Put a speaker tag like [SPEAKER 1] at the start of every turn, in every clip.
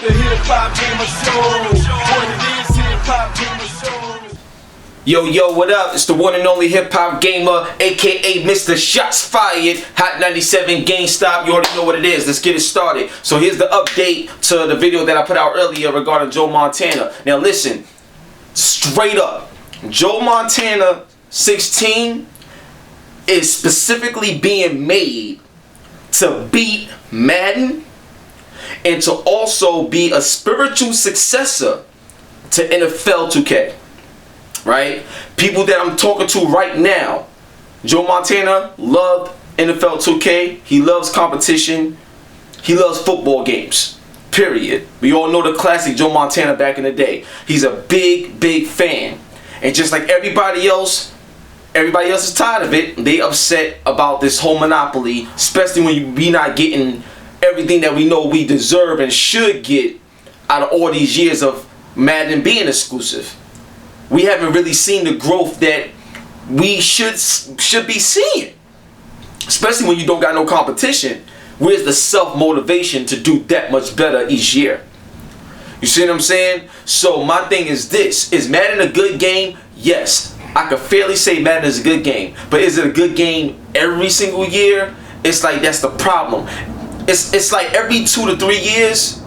[SPEAKER 1] the HipHopGamer Show. What it is, HipHopGamer Show.
[SPEAKER 2] Yo, what up? It's the one and only HipHopGamer, aka Mr. Shots Fired, Hot 97 GameStop. You already know what it is. Let's get it started. So here's the update to the video that I put out earlier regarding Joe Montana. Now listen, straight up, Joe Montana 16 is specifically being made to beat Madden and to also be a spiritual successor to NFL 2K. Right? People that I'm talking to right now, Joe Montana loved NFL 2K. He loves competition. He loves football games. Period. We all know the classic Joe Montana back in the day. He's a big fan. And just like everybody else is tired of it. They upset about this whole monopoly, especially when we not getting everything that we know we deserve and should get out of all these years of Madden being exclusive. We haven't really seen the growth that we should be seeing, especially when you don't got no competition. Where's the self-motivation to do that much better each year? You see what I'm saying? So my thing is this: is Madden a good game? Yes, I could fairly say Madden is a good game, but is it a good game every single year? It's like that's the problem. It's like every 2 to 3 years,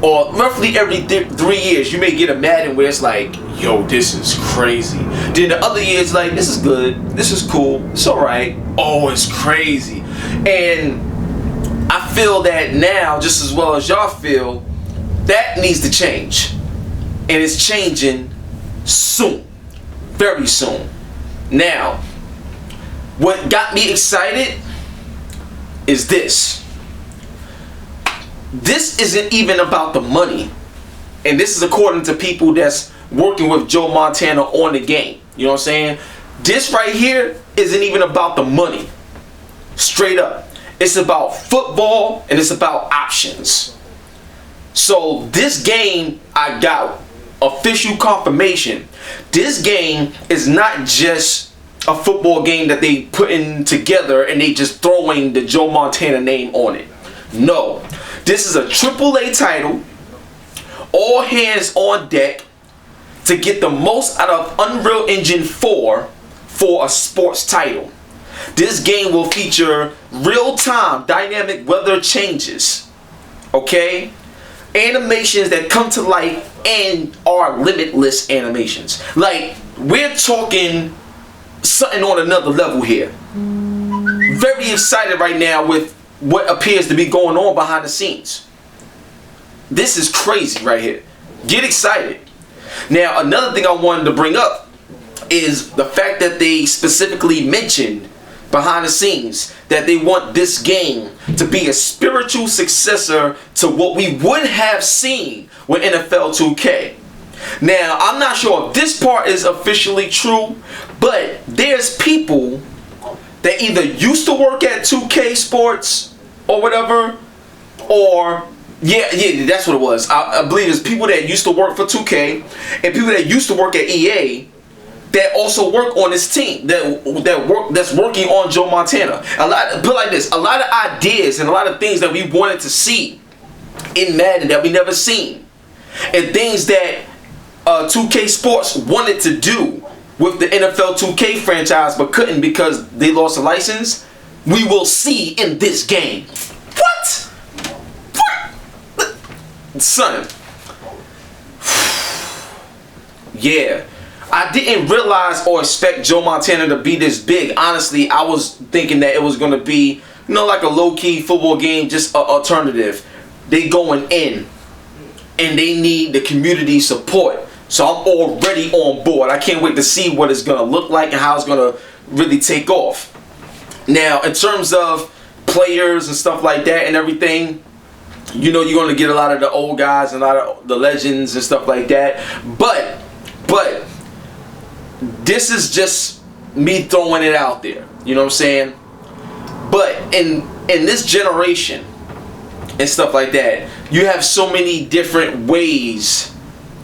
[SPEAKER 2] or roughly every 3 years, you may get a Madden where it's like, yo, this is crazy. Then the other years, like, this is good, this is cool, it's alright. Oh, it's crazy. And I feel that now, just as well as y'all feel, that needs to change. And it's changing soon. Very soon. Now, what got me excited is this. This isn't even about the money. And this is according to people that's working with Joe Montana on the game. You know what I'm saying? This right here isn't even about the money. Straight up. It's about football and it's about options. So this game, I got official confirmation. This game is not just a football game that they putting together and they just throwing the Joe Montana name on it. No. This is a AAA title, all hands on deck to get the most out of Unreal Engine 4 for a sports title. This game will feature real-time dynamic weather changes, okay? Animations that come to life and are limitless animations. Like, we're talking something on another level here. Very excited right now with what appears to be going on behind the scenes. This is crazy right here. Get excited. Now, another thing I wanted to bring up is the fact that they specifically mentioned behind the scenes that they want this game to be a spiritual successor to what we would have seen with NFL 2K. Now, I'm not sure if this part is officially true, but there's people that either used to work at 2K Sports or whatever, or yeah, that's what it was. I believe it's people that used to work for 2K and people that used to work at EA that also work on this team that's working on Joe Montana. Put like this: a lot of ideas and a lot of things that we wanted to see in Madden that we never seen, and things that 2K Sports wanted to do with the NFL 2K franchise but couldn't because they lost a license, we will see in this game. What? Son. Yeah. I didn't realize or expect Joe Montana to be this big. Honestly, I was thinking that it was going to be, you know, like a low-key football game, just an alternative. They going in and they need the community support. So I'm already on board. I can't wait to see what it's going to look like and how it's going to really take off. Now, in terms of players and stuff like that and everything, you know, you're going to get a lot of the old guys and a lot of the legends and stuff like that. But this is just me throwing it out there. You know what I'm saying? But in this generation and stuff like that, you have so many different ways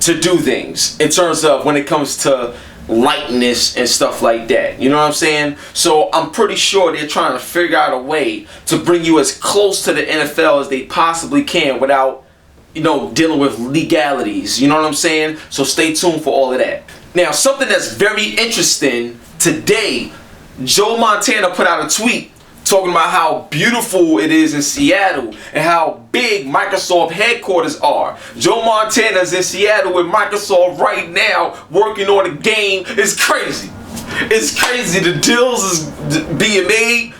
[SPEAKER 2] to do things in terms of when it comes to likeness and stuff like that. You know what I'm saying? So I'm pretty sure they're trying to figure out a way to bring you as close to the NFL as they possibly can without dealing with legalities. You know what I'm saying? So stay tuned for all of that. Now, something that's very interesting today, Joe Montana put out a tweet talking about how beautiful it is in Seattle and how big Microsoft headquarters are. Joe Montana's in Seattle with Microsoft right now working on a game. It's crazy. It's crazy. The deals is being made.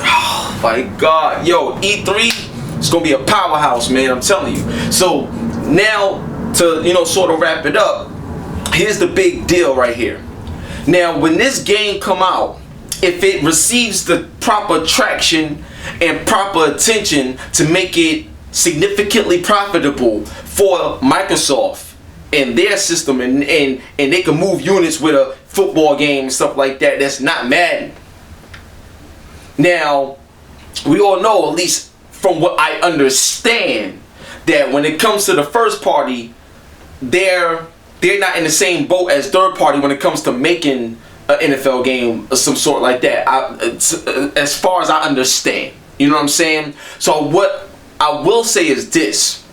[SPEAKER 2] Oh my God. Yo, E3, it's going to be a powerhouse, man. I'm telling you. So now to, sort of wrap it up, here's the big deal right here. Now, when this game come out, if it receives the proper traction and proper attention to make it significantly profitable for Microsoft and their system, and they can move units with a football game and stuff like that, that's not Madden. Now, we all know, at least from what I understand, that when it comes to the first party, they're not in the same boat as third party when it comes to making an NFL game of some sort like that. As far as I understand, you know what I'm saying? So what I will say is this: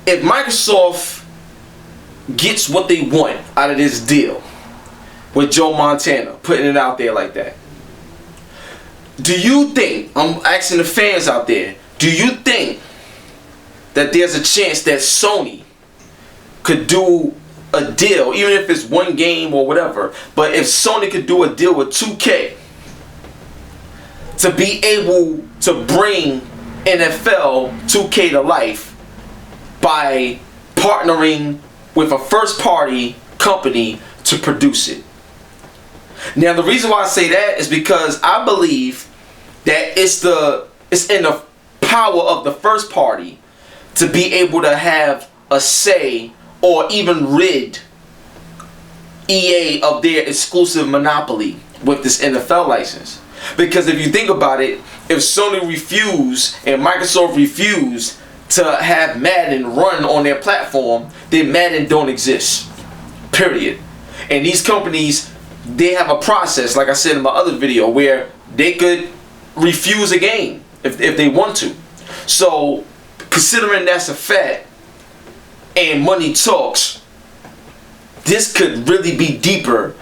[SPEAKER 2] if Microsoft gets what they want out of this deal with Joe Montana putting it out there like that, do you think, I'm asking the fans out there, do you think that there's a chance that Sony could do a deal, even if it's one game or whatever, but if Sony could do a deal with 2K to be able to bring NFL 2K to life by partnering with a first party company to produce it? Now, the reason why I say that is because I believe that it's in the power of the first party to be able to have a say or even rid EA of their exclusive monopoly with this NFL license. Because if you think about it, if Sony refused and Microsoft refused to have Madden run on their platform, then Madden don't exist. Period. And these companies, they have a process, like I said in my other video, where they could refuse a game if they want to. So, considering that's a fact, and money talks, this could really be deeper,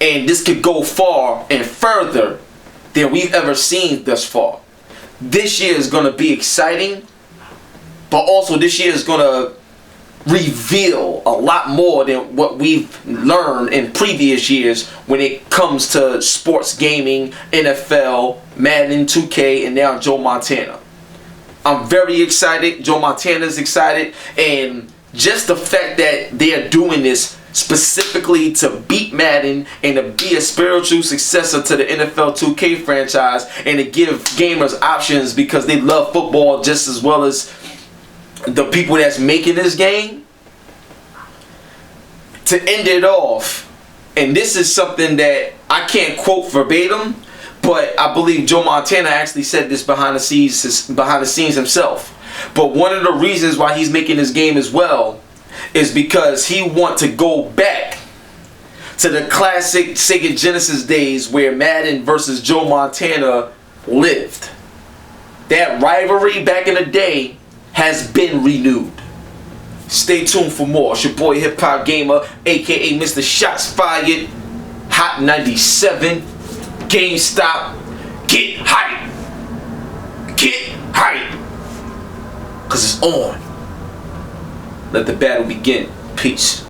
[SPEAKER 2] and this could go far and further than we've ever seen thus far. This year is going to be exciting, but also this year is going to reveal a lot more than what we've learned in previous years when it comes to sports gaming, NFL, Madden, 2K, and now Joe Montana. I'm very excited. Joe Montana's excited, and just the fact that they're doing this specifically to beat Madden and to be a spiritual successor to the NFL 2K franchise and to give gamers options because they love football just as well as the people that's making this game. To end it off, and this is something that I can't quote verbatim, but I believe Joe Montana actually said this behind the scenes himself. But one of the reasons why he's making this game as well is because he wants to go back to the classic Sega Genesis days where Madden versus Joe Montana lived. That rivalry back in the day has been renewed. Stay tuned for more. It's your boy HipHopGamer, aka Mr. Shots Fired, Hot 97, GameStop. Get hype. Get hype. Cause it's on. Let the battle begin. Peace.